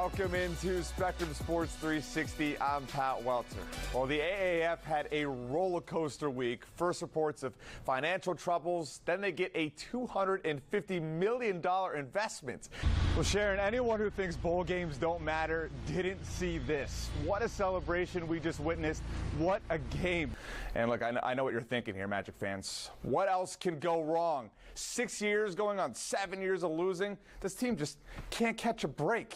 Welcome into Spectrum Sports 360. I'm Pat Welter. Well, the AAF had a roller coaster week. First reports of financial troubles, then they get a $250 million investment. Well, Sharon, anyone who thinks bowl games don't matter didn't see this. What a celebration we just witnessed. What a game. And look, I know what you're thinking here, Magic fans. What else can go wrong? 6 years going on 7 years of losing. This team just can't catch a break.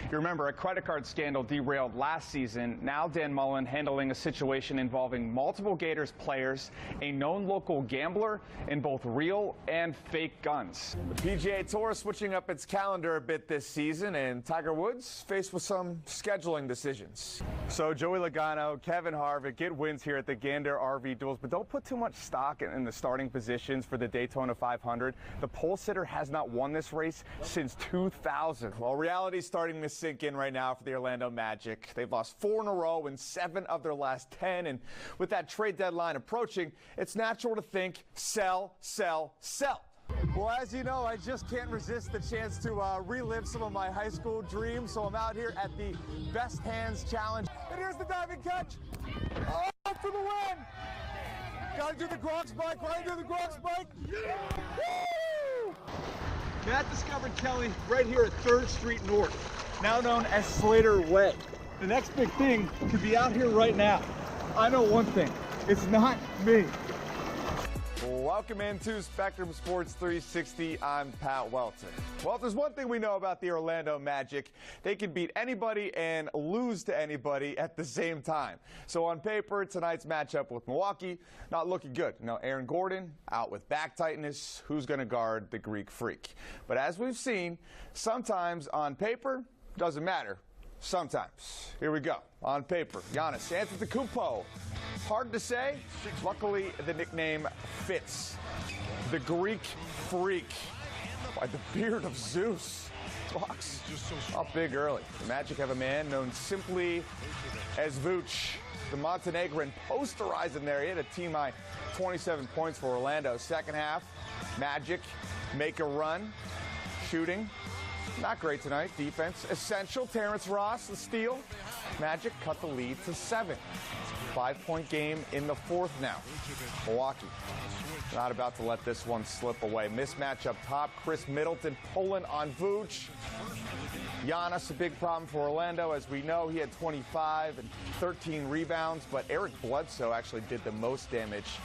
You remember a credit card scandal derailed last season. Now Dan Mullen handling a situation involving multiple Gators players, a known local gambler, and both real and fake guns. The PGA Tour switching up its calendar a bit this season, and Tiger Woods faced with some scheduling decisions. So Joey Logano, Kevin Harvick get wins here at the Gander RV Duels, but don't put too much stock in the starting positions for the Daytona 500. The pole sitter has not won this race since 2000. Well, reality's starting to sink in right now for the Orlando Magic. They've lost 4 in a row in 7 of their last 10, and with that trade deadline approaching, it's natural to think sell, sell, sell. Well, as you know, I just can't resist the chance to relive some of my high school dreams, so I'm out here at the Best Hands Challenge. And here's the diving catch. Oh, for the win! Gotta do the Gronk spike, gotta do the Gronk spike. Woo! Matt discovered Kelly right here at 3rd Street North, now known as Slater Way. The next big thing could be out here right now. I know one thing, it's not me. Welcome into Spectrum Sports 360. I'm Pat Welter. Well, if there's one thing we know about the Orlando Magic, they can beat anybody and lose to anybody at the same time. So on paper, tonight's matchup with Milwaukee, not looking good. Now, Aaron Gordon out with back tightness. Who's going to guard the Greek Freak? But as we've seen, sometimes on paper, doesn't matter. Sometimes. Here we go. On paper, Giannis Antetokounmpo. Hard to say. Luckily, the nickname fits. The Greek Freak. By the beard of Zeus. Bucks up big early. The Magic have a man known simply as Vooch. The Montenegrin posterizing there. He had a team-high 27 points for Orlando. Second half, Magic make a run. Shooting. Not great tonight. Defense essential. Terrence Ross, the steal. Magic cut the lead to 7. 5-point game in the 4th now. Milwaukee not about to let this one slip away. Mismatch up top. Chris Middleton pulling on Vooch. Giannis, a big problem for Orlando. As we know, he had 25 and 13 rebounds, but Eric Bledsoe actually did the most damage.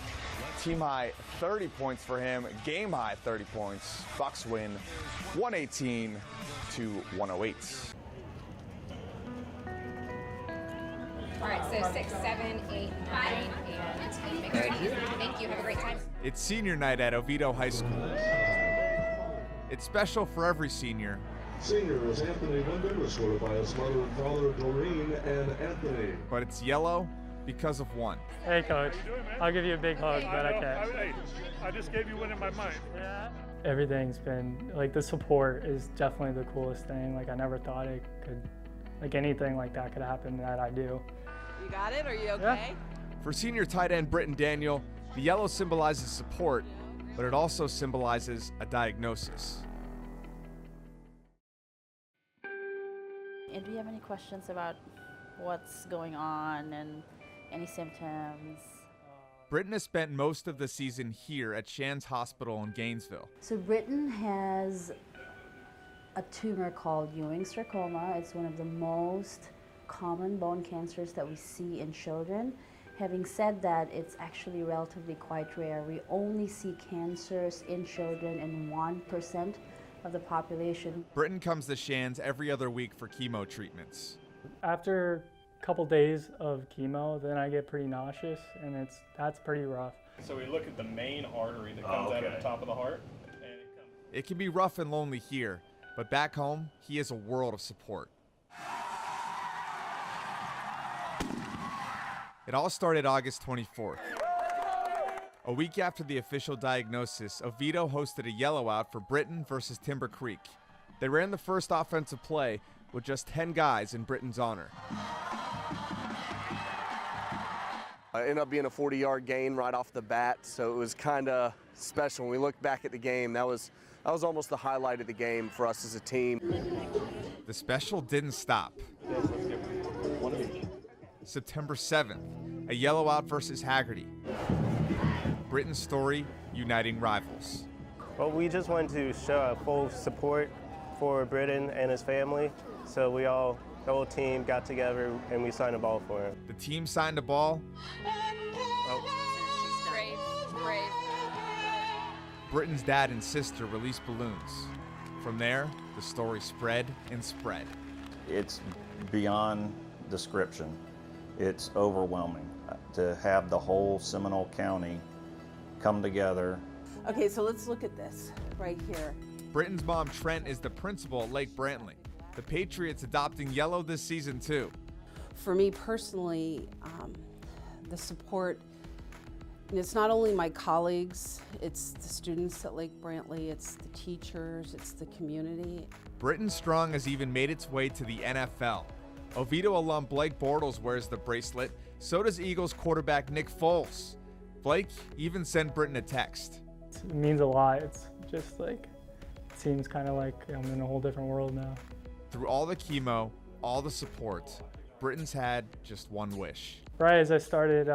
Team high 30 points for him. Game high 30 points. Bucks win 118 to 108. All right, so 6, 7, 8, 9, and 10. Thank you. Have a great time. It's senior night at Oviedo High School. It's special for every senior. Seniors Anthony Linden, escorted by his mother and father, Doreen and Anthony. But it's yellow because of one. Hey, Coach. I'll give you a big hug, but I can't. I just gave you one in my mind. Yeah. Everything's been, like, the support is definitely the coolest thing. Like, I never thought it could, like, anything like that could happen that I do. You got it? Are you okay? Yeah. For senior tight end Britton Daniel, the yellow symbolizes support, but it also symbolizes a diagnosis. And do you have any questions about what's going on and any symptoms? Britton has spent most of the season here at Shands Hospital in Gainesville. So Britton has a tumor called Ewing's sarcoma. It's one of the most common bone cancers that we see in children. Having said that, it's actually relatively quite rare. We only see cancers in children in 1% of the population. Britton comes to Shands every other week for chemo treatments. After a couple days of chemo, then I get pretty nauseous, and that's pretty rough. So we look at the main artery that comes out of the top of the heart. And it can be rough and lonely here, but back home, he has a world of support. It all started August 24th. A week after the official diagnosis, Oviedo hosted a yellow out for Britton versus Timber Creek. They ran the first offensive play with just 10 guys in Britton's honor. It ended up being a 40-yard gain right off the bat, so it was kind of special. When we looked back at the game, that was almost the highlight of the game for us as a team. the special didn't stop. Yes, let's give one of each. September 7th, a yellow out versus Haggerty. Britain's story uniting rivals. Well, we just wanted to show full support for Britton and his family, so the whole team got together and we signed a ball for him. The team signed a ball. She's brave, brave. Britton's dad and sister released balloons. From there, the story spread and spread. It's beyond description. It's overwhelming to have the whole Seminole County come together. Okay, so let's look at this right here. Britton's mom, Trent, is the principal at Lake Brantley. The Patriots adopting yellow this season, too. For me personally, the support, it's not only my colleagues, it's the students at Lake Brantley, it's the teachers, it's the community. Britton Strong has even made its way to the NFL. Oviedo alum Blake Bortles wears the bracelet. So does Eagles quarterback Nick Foles. Blake even sent Britton a text. It means a lot. It's just like, it seems kind of like I'm in a whole different world now. Through all the chemo, all the support, Britton's had just one wish. Right as I started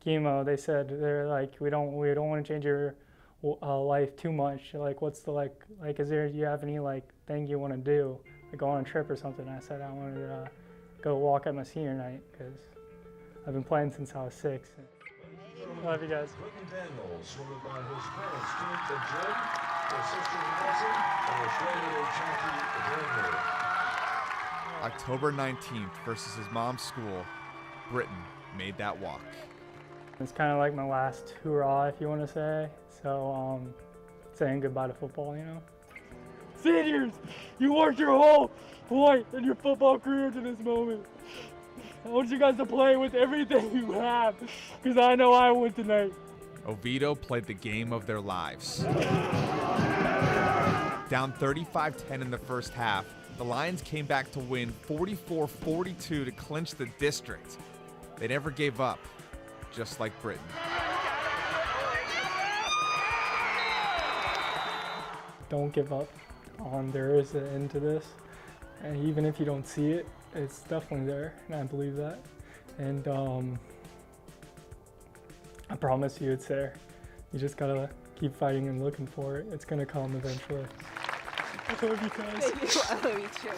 chemo, they said, they're like, we don't want to change your life too much. Like, what's the like is there, do you have any like thing you want to do? Like go on a trip or something? I said I wanted to go walk at my senior night because I've been playing since I was 6. Love you guys. Britton Daniels, scored by his parents, Keith and Jen, their sister Nancy, and his brother Jackie Daniel. October 19th versus his mom's school, Britton made that walk. It's kind of like my last hurrah, if you want to say. So, saying goodbye to football, you know. Seniors, you worked your whole life and your football career to this moment. I want you guys to play with everything you have, because I know I would tonight. Oviedo played the game of their lives. Down 35-10 in the first half, the Lions came back to win 44-42 to clinch the district. They never gave up, just like Britton. Don't give up. There is an end to this, and even if you don't see it, it's definitely there, and I believe that. And I promise you it's there. You just gotta keep fighting and looking for it. It's gonna come eventually. I love you guys. Thank you. I love you too.